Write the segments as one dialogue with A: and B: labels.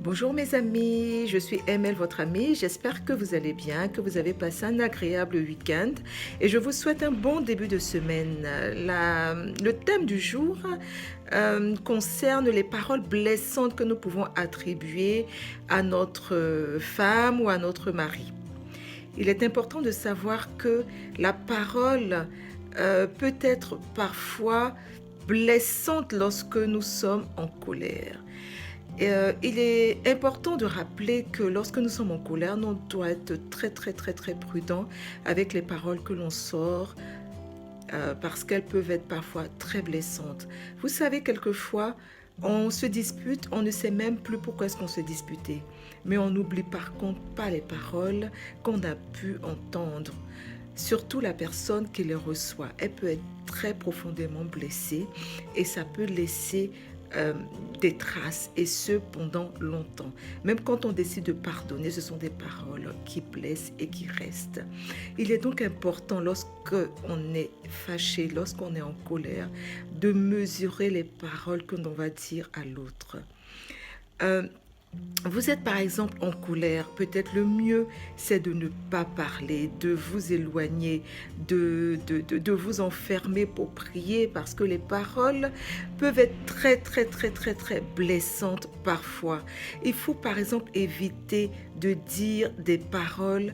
A: Bonjour mes amis, je suis ML, votre amie. J'espère que vous allez bien, que vous avez passé un agréable week-end et je vous souhaite un bon début de semaine. Le thème du jour concerne les paroles blessantes que nous pouvons attribuer à notre femme ou à notre mari. Il est important de savoir que la parole peut être parfois blessante lorsque nous sommes en colère. Il est important de rappeler que lorsque nous sommes en colère, nous devons être très prudents avec les paroles que l'on sort parce qu'elles peuvent être parfois très blessantes. Vous savez, quelquefois, on se dispute, on ne sait même plus pourquoi est-ce qu'on se disputait. Mais on n'oublie par contre pas les paroles qu'on a pu entendre. Surtout la personne qui les reçoit. Elle peut être très profondément blessée et ça peut laisser des traces et ce pendant longtemps. Même quand on décide de pardonner, ce sont des paroles qui blessent et qui restent. Il est donc important lorsqu'on est fâché, lorsqu'on est en colère, de mesurer les paroles que l'on va dire à l'autre. Euh, Vous êtes par exemple en colère, peut-être le mieux c'est de ne pas parler, de vous éloigner, de vous enfermer pour prier parce que les paroles peuvent être très blessantes parfois. Il faut par exemple éviter de dire des paroles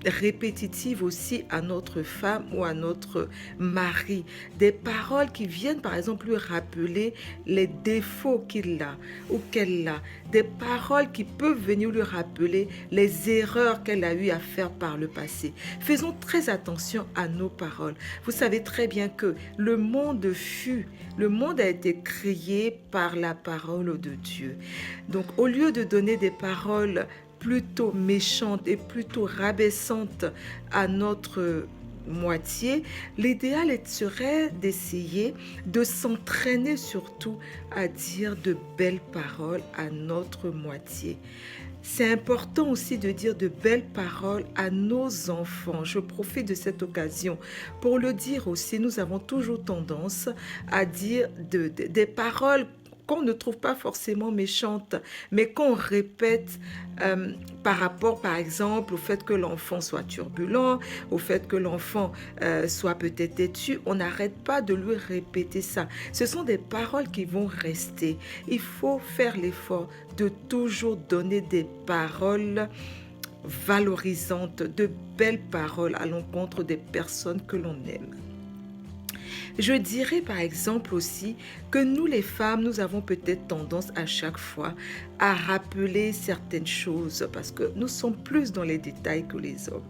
A: répétitives aussi à notre femme ou à notre mari. Des paroles qui viennent par exemple lui rappeler les défauts qu'il a ou qu'elle a. Des paroles qui peuvent venir lui rappeler les erreurs qu'elle a eu à faire par le passé. Faisons très attention à nos paroles. Vous savez très bien que le monde a été créé par la parole de Dieu. Donc au lieu de donner des paroles plutôt méchantes et plutôt rabaissantes à notre moitié, l'idéal serait d'essayer de s'entraîner surtout à dire de belles paroles à notre moitié. C'est important aussi de dire de belles paroles à nos enfants. Je profite de cette occasion pour le dire aussi. Nous avons toujours tendance à dire des paroles qu'on ne trouve pas forcément méchantes, mais qu'on répète par rapport, par exemple, au fait que l'enfant soit turbulent, au fait que l'enfant soit peut-être têtu. On n'arrête pas de lui répéter ça. Ce sont des paroles qui vont rester. Il faut faire l'effort de toujours donner des paroles valorisantes, de belles paroles à l'encontre des personnes que l'on aime. Je dirais par exemple aussi que nous les femmes, nous avons peut-être tendance à chaque fois à rappeler certaines choses parce que nous sommes plus dans les détails que les hommes.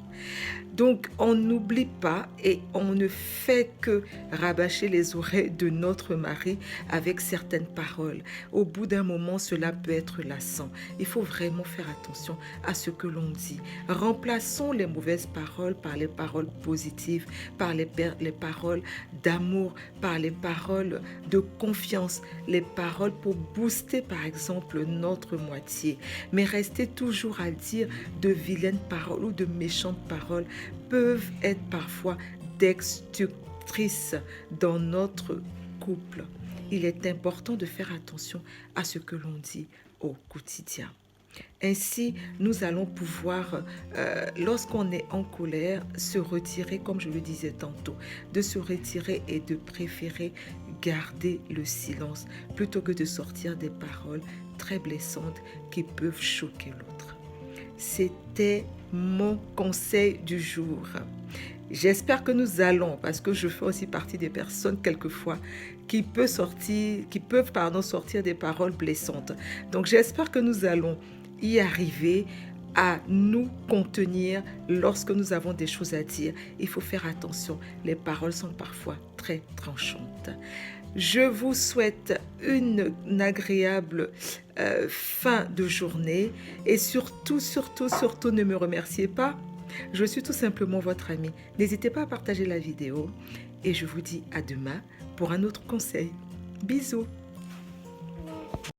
A: Donc on n'oublie pas et on ne fait que rabâcher les oreilles de notre mari avec certaines paroles. Au bout d'un moment, cela peut être lassant. Il faut vraiment faire attention à ce que l'on dit. Remplaçons les mauvaises paroles par les paroles positives, par les paroles d'amour, par les paroles de confiance, les paroles pour booster par exemple notre moitié. Mais rester toujours à dire de vilaines paroles ou de méchantes paroles peuvent être parfois destructrices dans notre couple. Il est important de faire attention à ce que l'on dit au quotidien. Ainsi, nous allons pouvoir, lorsqu'on est en colère, se retirer, comme je le disais tantôt, de se retirer et de préférer garder le silence plutôt que de sortir des paroles très blessantes qui peuvent choquer l'autre. C'était mon conseil du jour. J'espère que nous allons, parce que je fais aussi partie des personnes quelquefois qui peuvent sortir des paroles blessantes. Donc j'espère que nous allons y arriver à nous contenir lorsque nous avons des choses à dire. Il faut faire attention, les paroles sont parfois très tranchantes. Je vous souhaite une agréable fin de journée et surtout, ne me remerciez pas. Je suis tout simplement votre amie. N'hésitez pas à partager la vidéo et je vous dis à demain pour un autre conseil. Bisous.